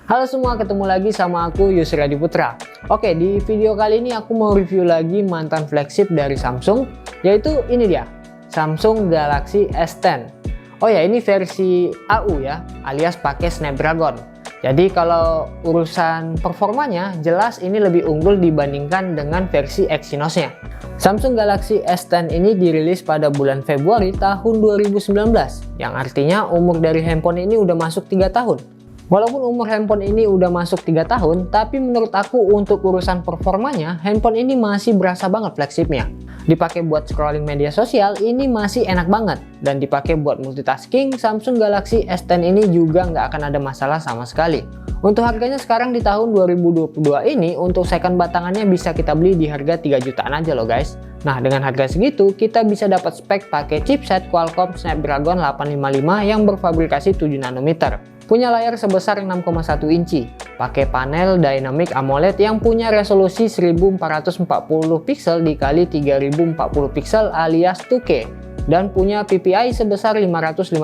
Halo semua, ketemu lagi sama aku Yusri Adi Putra. Oke, di video kali ini aku mau review lagi mantan flagship dari Samsung, yaitu ini dia, Samsung Galaxy S10. Oh ya, ini versi AU ya, alias pakai Snapdragon. Jadi kalau urusan performanya, jelas ini lebih unggul dibandingkan dengan versi Exynos-nya. Samsung Galaxy S10 ini dirilis pada bulan Februari tahun 2019, yang artinya umur dari handphone ini udah masuk 3 tahun. Walaupun umur handphone ini udah masuk 3 tahun, tapi menurut aku untuk urusan performanya, handphone ini masih berasa banget flagshipnya. Dipakai buat scrolling media sosial, ini masih enak banget. Dan dipakai buat multitasking, Samsung Galaxy S10 ini juga nggak akan ada masalah sama sekali. Untuk harganya sekarang di tahun 2022 ini, untuk second batangannya bisa kita beli di harga 3 jutaan aja loh guys. Nah, dengan harga segitu, kita bisa dapat spek pakai chipset Qualcomm Snapdragon 855 yang berfabrikasi 7 nanometer. Punya layar sebesar 6,1 inci, pakai panel Dynamic AMOLED yang punya resolusi 1440 pixel dikali 3040 pixel alias 2K, dan punya PPI sebesar 550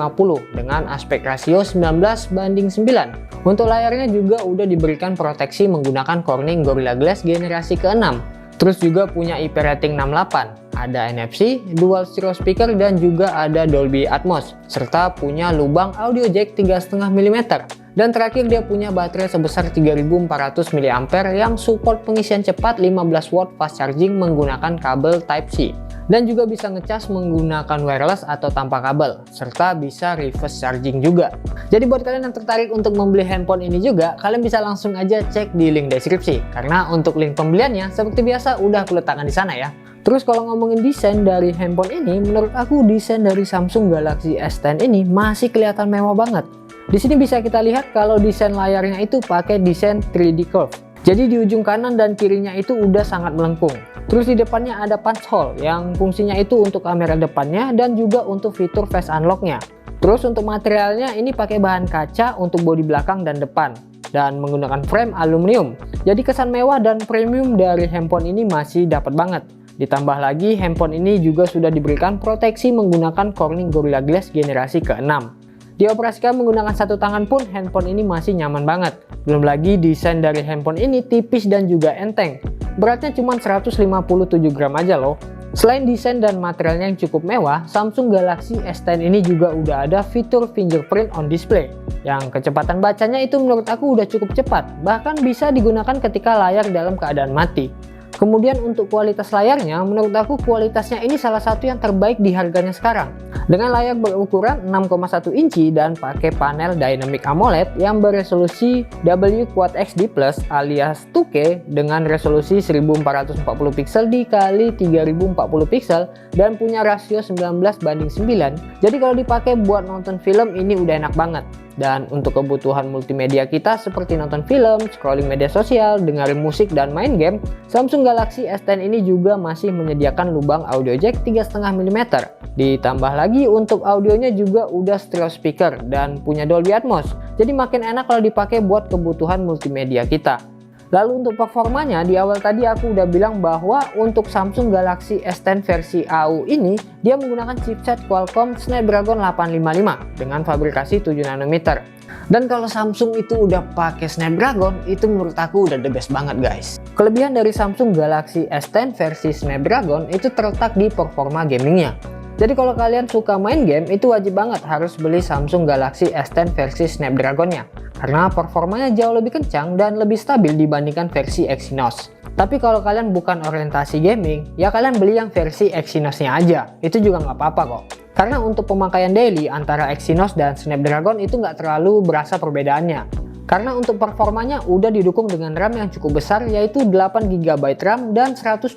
dengan aspek rasio 19:9. Untuk layarnya juga udah diberikan proteksi menggunakan Corning Gorilla Glass generasi ke-6. Terus juga punya IP rating 68, ada NFC, dual stereo speaker, dan juga ada Dolby Atmos, serta punya lubang audio jack 3,5 mm. Dan terakhir dia punya baterai sebesar 3400 mAh yang support pengisian cepat 15 watt fast charging menggunakan kabel Type-C. Dan juga bisa ngecas menggunakan wireless atau tanpa kabel, serta bisa reverse charging juga. Jadi buat kalian yang tertarik untuk membeli handphone ini juga, kalian bisa langsung aja cek di link deskripsi, karena untuk link pembeliannya seperti biasa udah aku letakkan di sana ya. Terus kalau ngomongin desain dari handphone ini, menurut aku desain dari Samsung Galaxy S10 ini masih kelihatan mewah banget. Di sini bisa kita lihat kalau desain layarnya itu pakai desain 3D curve. Jadi di ujung kanan dan kirinya itu udah sangat melengkung. Terus di depannya ada punch hole yang fungsinya itu untuk kamera depannya dan juga untuk fitur face unlock-nya. Terus untuk materialnya ini pakai bahan kaca untuk bodi belakang dan depan dan menggunakan frame aluminium. Jadi kesan mewah dan premium dari handphone ini masih dapat banget. Ditambah lagi handphone ini juga sudah diberikan proteksi menggunakan Corning Gorilla Glass generasi ke-6. Dioperasikan menggunakan satu tangan pun handphone ini masih nyaman banget. Belum lagi desain dari handphone ini tipis dan juga enteng. Beratnya cuma 157 gram aja loh. Selain desain dan materialnya yang cukup mewah, Samsung Galaxy S10 ini juga udah ada fitur fingerprint on display. Yang kecepatan bacanya itu menurut aku udah cukup cepat, bahkan bisa digunakan ketika layar dalam keadaan mati. Kemudian untuk kualitas layarnya, menurut aku kualitasnya ini salah satu yang terbaik di harganya sekarang. Dengan layar berukuran 6,1 inci dan pakai panel Dynamic AMOLED yang beresolusi W Quad XD Plus alias 2K dengan resolusi 1440 pixel dikali 3040 pixel dan punya rasio 19:9. Jadi kalau dipakai buat nonton film ini udah enak banget. Dan untuk kebutuhan multimedia kita seperti nonton film, scrolling media sosial, dengerin musik, dan main game, Samsung Galaxy S10 ini juga masih menyediakan lubang audio jack 3,5 mm. Ditambah lagi untuk audionya juga udah stereo speaker dan punya Dolby Atmos. Jadi makin enak kalau dipakai buat kebutuhan multimedia kita. Lalu untuk performanya, di awal tadi aku udah bilang bahwa untuk Samsung Galaxy S10 versi AU ini, dia menggunakan chipset Qualcomm Snapdragon 855 dengan fabrikasi 7 nanometer. Dan kalau Samsung itu udah pakai Snapdragon, itu menurut aku udah the best banget guys. Kelebihan dari Samsung Galaxy S10 versi Snapdragon itu terletak di performa gamingnya. Jadi kalau kalian suka main game, itu wajib banget harus beli Samsung Galaxy S10 versi Snapdragon-nya. Karena performanya jauh lebih kencang dan lebih stabil dibandingkan versi Exynos. Tapi kalau kalian bukan orientasi gaming, ya kalian beli yang versi Exynos-nya aja. Itu juga nggak apa-apa kok. Karena untuk pemakaian daily antara Exynos dan Snapdragon itu nggak terlalu berasa perbedaannya. Karena untuk performanya udah didukung dengan RAM yang cukup besar, yaitu 8GB RAM dan 128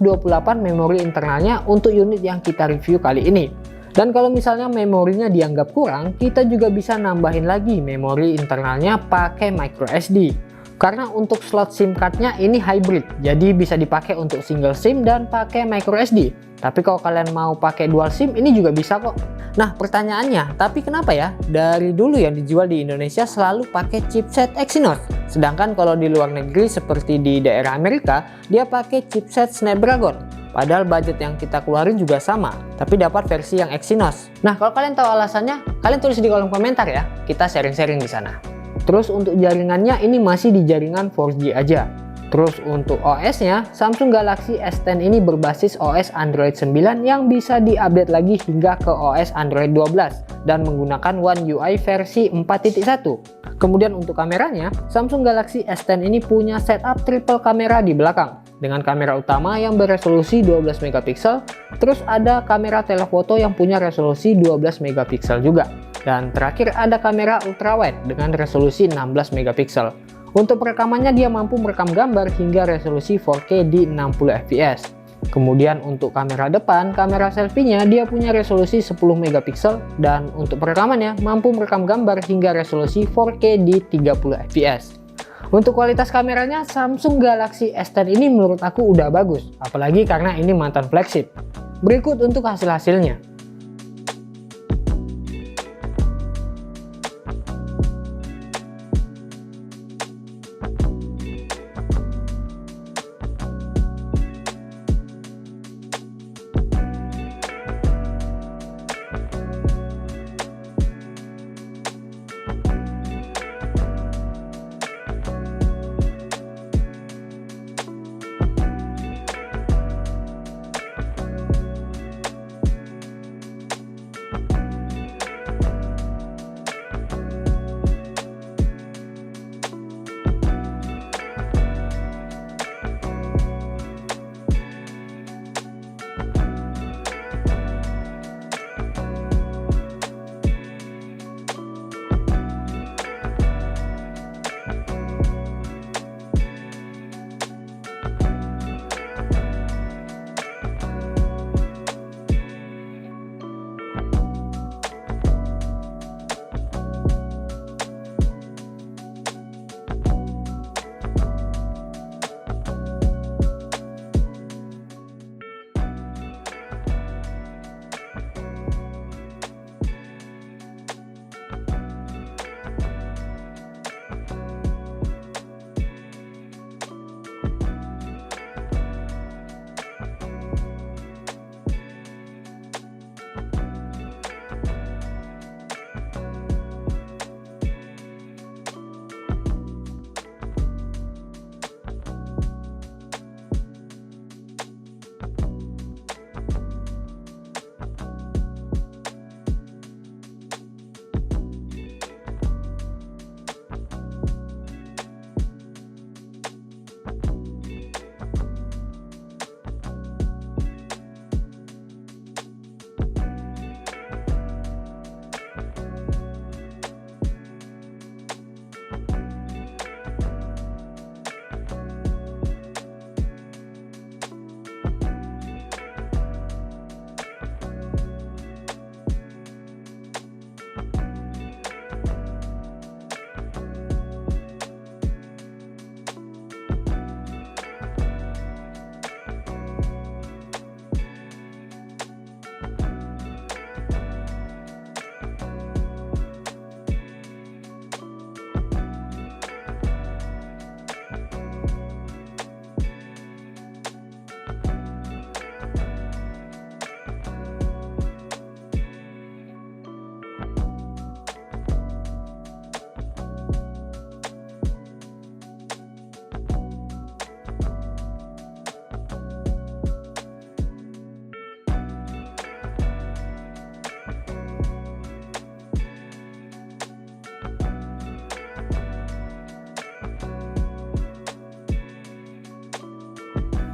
memori internalnya untuk unit yang kita review kali ini. Dan kalau misalnya memorinya dianggap kurang, kita juga bisa nambahin lagi memori internalnya pakai microSD. Karena untuk slot SIM cardnya ini hybrid, jadi bisa dipakai untuk single SIM dan pakai microSD. Tapi kalau kalian mau pakai dual SIM ini juga bisa kok. Nah pertanyaannya, tapi kenapa ya dari dulu yang dijual di Indonesia selalu pakai chipset Exynos? Sedangkan kalau di luar negeri seperti di daerah Amerika, dia pakai chipset Snapdragon. Padahal budget yang kita keluarin juga sama, tapi dapat versi yang Exynos. Nah kalau kalian tahu alasannya, kalian tulis di kolom komentar ya, kita sharing-sharing di sana. Terus untuk jaringannya ini masih di jaringan 4G aja. Terus untuk OS-nya, Samsung Galaxy S10 ini berbasis OS Android 9 yang bisa diupdate lagi hingga ke OS Android 12 dan menggunakan One UI versi 4.1. Kemudian untuk kameranya, Samsung Galaxy S10 ini punya setup triple kamera di belakang dengan kamera utama yang beresolusi 12 megapiksel, terus ada kamera telefoto yang punya resolusi 12 megapiksel juga. Dan terakhir ada kamera ultrawide dengan resolusi 16 megapiksel. Untuk perekamannya dia mampu merekam gambar hingga resolusi 4K di 60 fps. Kemudian untuk kamera depan, kamera selfie-nya dia punya resolusi 10 megapiksel dan untuk perekamannya mampu merekam gambar hingga resolusi 4K di 30 fps. Untuk kualitas kameranya Samsung Galaxy S10 ini menurut aku udah bagus, apalagi karena ini mantan flagship. Berikut untuk hasil-hasilnya.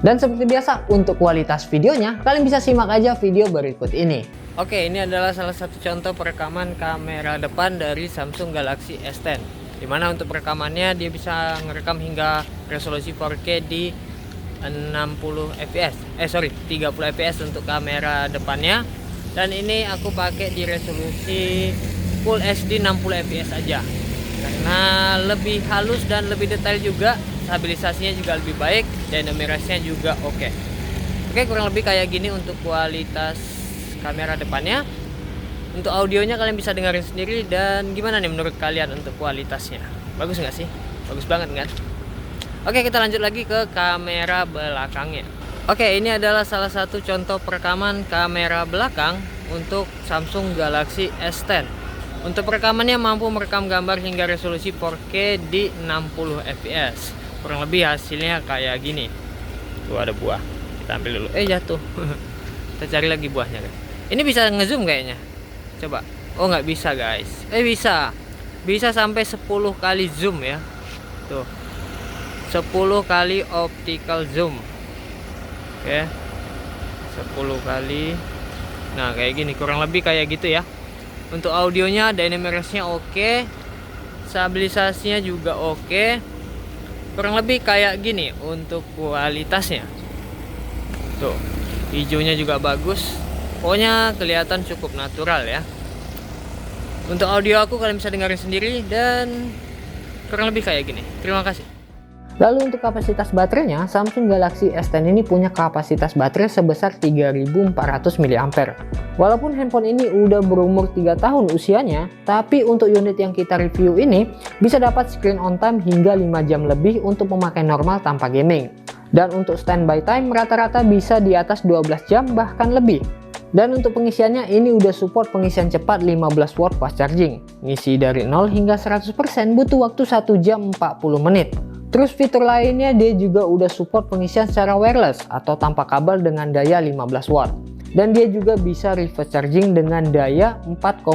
Dan seperti biasa untuk kualitas videonya kalian bisa simak aja video berikut ini. Oke, ini adalah salah satu contoh perekaman kamera depan dari Samsung Galaxy S10. Dimana untuk perekamannya dia bisa ngerekam hingga resolusi 4K di 30 fps untuk kamera depannya. Dan ini aku pakai di resolusi Full HD 60 fps aja. Karena lebih halus dan lebih detail juga, stabilisasinya juga lebih baik, dynamic-nya juga oke. Oke, kurang lebih kayak gini untuk kualitas kamera depannya. Untuk audionya kalian bisa dengerin sendiri. Dan gimana nih menurut kalian untuk kualitasnya? Bagus nggak sih? Bagus banget kan? Oke, kita lanjut lagi ke kamera belakangnya. Oke, ini adalah salah satu contoh perekaman kamera belakang untuk Samsung Galaxy S10. Untuk perekamannya mampu merekam gambar hingga resolusi 4K di 60 fps. Kurang lebih hasilnya kayak gini. Tuh ada buah. Kita ambil dulu. Jatuh. Kita cari lagi buahnya, guys. Ini bisa ngezoom kayaknya. Coba. Oh, nggak bisa, guys. Bisa. Bisa sampai 10 kali zoom ya. Tuh. 10 kali optical zoom. Oke. 10 kali. Nah, kayak gini. Kurang lebih kayak gitu ya. Untuk audionya, dynamic range-nya oke. Stabilisasinya juga oke. Kurang lebih kayak gini untuk kualitasnya. Tuh, hijaunya juga bagus. Pokoknya kelihatan cukup natural ya. Untuk audio aku kalian bisa dengarin sendiri dan kurang lebih kayak gini. Terima kasih. Lalu untuk kapasitas baterainya, Samsung Galaxy S10 ini punya kapasitas baterai sebesar 3400 mAh. Walaupun handphone ini udah berumur 3 tahun usianya, tapi untuk unit yang kita review ini bisa dapat screen on time hingga 5 jam lebih untuk memakai normal tanpa gaming. Dan untuk standby time rata-rata bisa di atas 12 jam bahkan lebih. Dan untuk pengisiannya ini udah support pengisian cepat 15 watt fast charging. Ngisi dari 0 hingga 100% butuh waktu 1 jam 40 menit. Terus fitur lainnya dia juga udah support pengisian secara wireless atau tanpa kabel dengan daya 15 watt. Dan dia juga bisa reverse charging dengan daya 4,5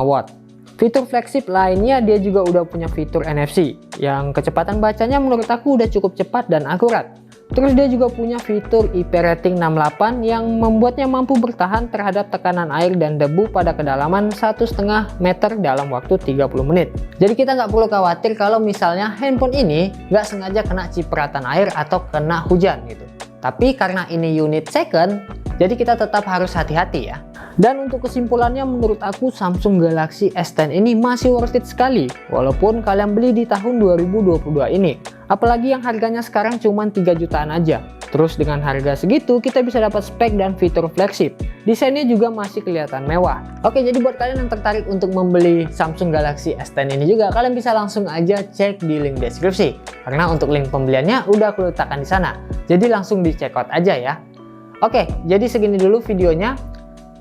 watt. Fitur flagship lainnya dia juga udah punya fitur NFC yang kecepatan bacanya menurut aku udah cukup cepat dan akurat. Terus dia juga punya fitur IP rating 68 yang membuatnya mampu bertahan terhadap tekanan air dan debu pada kedalaman 1,5 meter dalam waktu 30 menit. Jadi kita nggak perlu khawatir kalau misalnya handphone ini nggak sengaja kena cipratan air atau kena hujan gitu. Tapi karena ini unit second, jadi kita tetap harus hati-hati ya. Dan untuk kesimpulannya menurut aku Samsung Galaxy S10 ini masih worth it sekali walaupun kalian beli di tahun 2022 ini. Apalagi yang harganya sekarang cuma 3 jutaan aja. Terus dengan harga segitu kita bisa dapat spek dan fitur flagship. Desainnya juga masih kelihatan mewah. Oke, jadi buat kalian yang tertarik untuk membeli Samsung Galaxy S10 ini juga kalian bisa langsung aja cek di link deskripsi. Karena untuk link pembeliannya udah aku letakkan di sana. Jadi langsung di check out aja ya. Oke, jadi segini dulu videonya.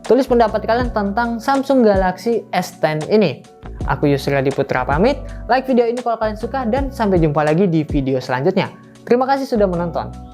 Tulis pendapat kalian tentang Samsung Galaxy S10 ini. Aku Yusri Adiputra pamit, like video ini kalau kalian suka dan sampai jumpa lagi di video selanjutnya. Terima kasih sudah menonton.